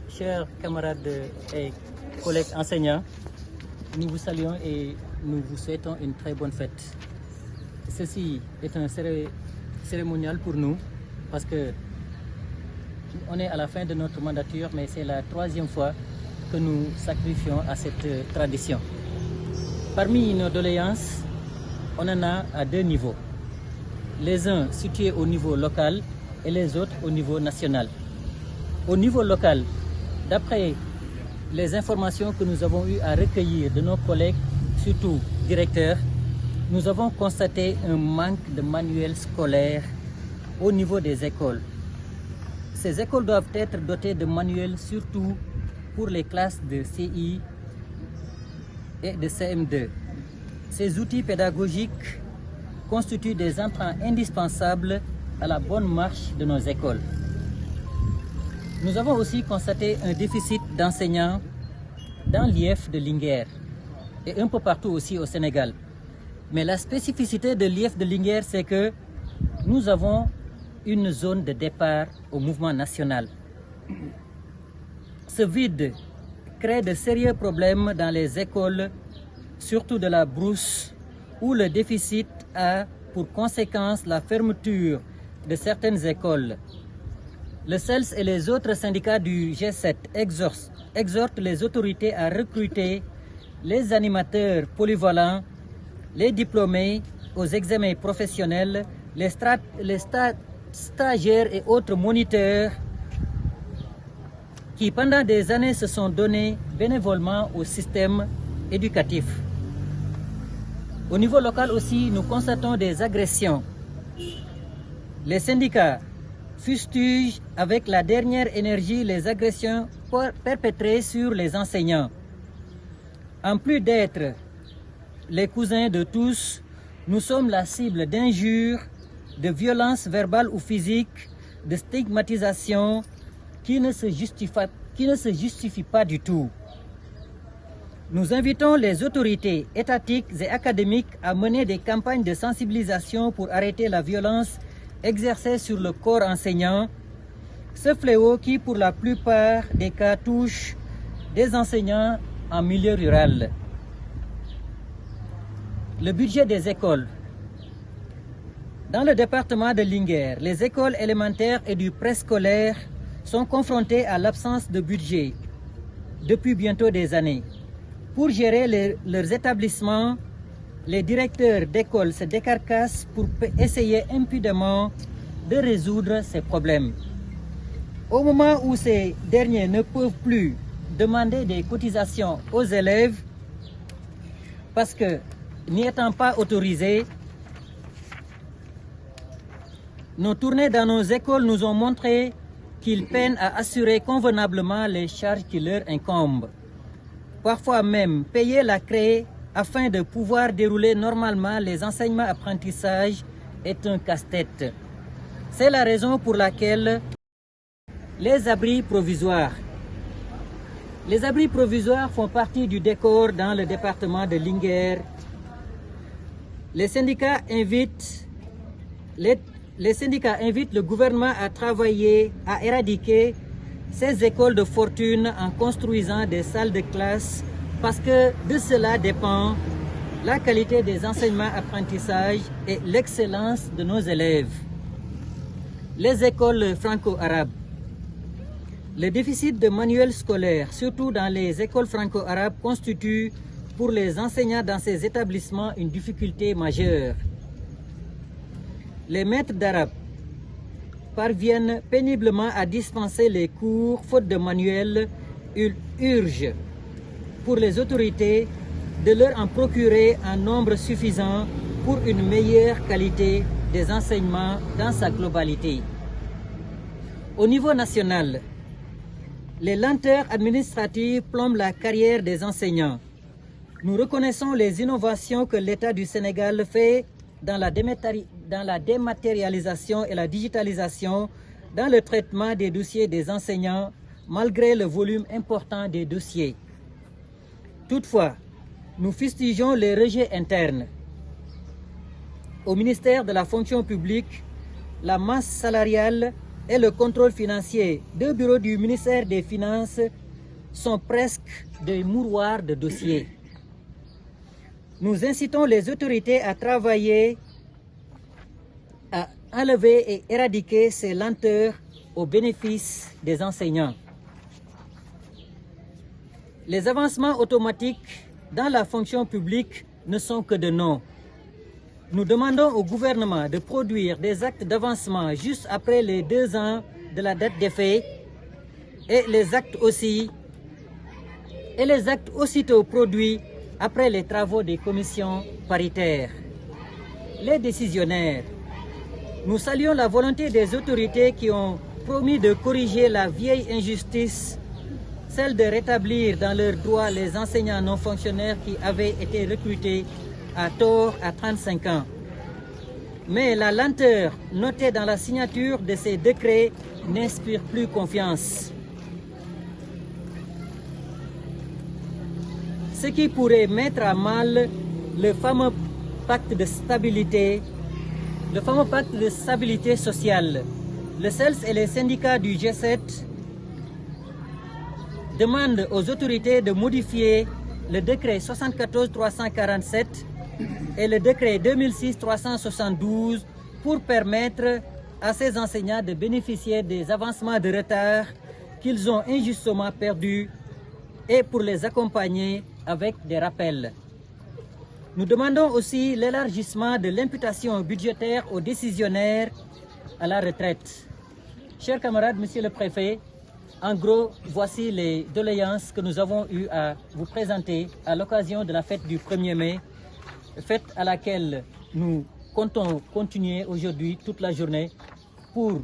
Chers camarades et collègues enseignants, nous vous saluons et nous vous souhaitons une très bonne fête. Ceci est un cérémonial pour nous parce que on est à la fin de notre mandature, mais c'est la 3e fois que nous sacrifions à cette tradition. Parmi nos doléances, on en a à 2 niveaux. Les uns situés au niveau local et les autres au niveau national. Au niveau local, d'après les informations que nous avons eu à recueillir de nos collègues, surtout directeurs, nous avons constaté un manque de manuels scolaires au niveau des écoles. Ces écoles doivent être dotées de manuels surtout pour les classes de CI et de CM2. Ces outils pédagogiques constituent des entrants indispensables à la bonne marche de nos écoles. Nous avons aussi constaté un déficit d'enseignants dans l'IEF de Linguère et un peu partout aussi au Sénégal. Mais la spécificité de l'IEF de Linguère, c'est que nous avons une zone de départ au mouvement national. Ce vide crée de sérieux problèmes dans les écoles, surtout de la brousse, où le déficit a pour conséquence la fermeture de certaines écoles. Le CELS et les autres syndicats du G7 exhortent les autorités à recruter les animateurs polyvalents, les diplômés aux examens professionnels, les stagiaires et autres moniteurs qui pendant des années se sont donnés bénévolement au système éducatif. Au niveau local aussi, nous constatons des agressions. Les syndicats fustigent avec la dernière énergie les agressions perpétrées sur les enseignants. En plus d'être les cousins de tous, nous sommes la cible d'injures, de violences verbales ou physiques, de stigmatisation qui ne se justifient pas du tout. Nous invitons les autorités étatiques et académiques à mener des campagnes de sensibilisation pour arrêter la violence exercée sur le corps enseignant, ce fléau qui, pour la plupart des cas, touche des enseignants en milieu rural. Le budget des écoles. Dans le département de Linguère, les écoles élémentaires et du préscolaire sont confrontées à l'absence de budget depuis bientôt des années. Pour gérer leurs établissements, les directeurs d'école se décarcassent pour essayer impudemment de résoudre ces problèmes. Au moment où ces derniers ne peuvent plus demander des cotisations aux élèves, parce que n'y étant pas autorisés, nos tournées dans nos écoles nous ont montré qu'ils peinent à assurer convenablement les charges qui leur incombent. Parfois même payer la craie afin de pouvoir dérouler normalement les enseignements-apprentissages est un casse-tête. C'est la raison pour laquelle les abris provisoires font partie du décor dans le département de Linguère. Les syndicats invitent le gouvernement à travailler à éradiquer ces écoles de fortune en construisant des salles de classe parce que de cela dépend la qualité des enseignements-apprentissages et l'excellence de nos élèves. Les écoles franco-arabes. Le déficit de manuels scolaires, surtout dans les écoles franco-arabes, constitue pour les enseignants dans ces établissements une difficulté majeure. Les maîtres d'arabe parviennent péniblement à dispenser les cours faute de manuels. Il urge pour les autorités de leur en procurer un nombre suffisant pour une meilleure qualité des enseignements dans sa globalité. Au niveau national, les lenteurs administratives plombent la carrière des enseignants. Nous reconnaissons les innovations que l'État du Sénégal fait dans la dématérialisation et la digitalisation dans le traitement des dossiers des enseignants, malgré le volume important des dossiers. Toutefois, nous fustigeons les rejets internes. Au ministère de la fonction publique, la masse salariale et le contrôle financier, 2 bureaux du ministère des Finances sont presque des mouroirs de dossiers. Nous incitons les autorités à travailler à enlever et éradiquer ces lenteurs au bénéfice des enseignants. Les avancements automatiques dans la fonction publique ne sont que de nom. Nous demandons au gouvernement de produire des actes d'avancement juste après les 2 ans de la date des faits et les actes aussitôt produits après les travaux des commissions paritaires. Les décisionnaires, nous saluons la volonté des autorités qui ont promis de corriger la vieille injustice, celle de rétablir dans leurs droits les enseignants non fonctionnaires qui avaient été recrutés à tort à 35 ans. Mais la lenteur notée dans la signature de ces décrets n'inspire plus confiance. Ce qui pourrait mettre à mal le fameux pacte de stabilité sociale. Le CELS et les syndicats du G7 demandent aux autorités de modifier le décret 74-347 et le décret 2006-372 pour permettre à ces enseignants de bénéficier des avancements de retard qu'ils ont injustement perdus et pour les accompagner avec des rappels. Nous demandons aussi l'élargissement de l'imputation budgétaire aux décisionnaires à la retraite. Chers camarades, Monsieur le Préfet, en gros, voici les doléances que nous avons eu à vous présenter à l'occasion de la fête du 1er mai, fête à laquelle nous comptons continuer aujourd'hui toute la journée pour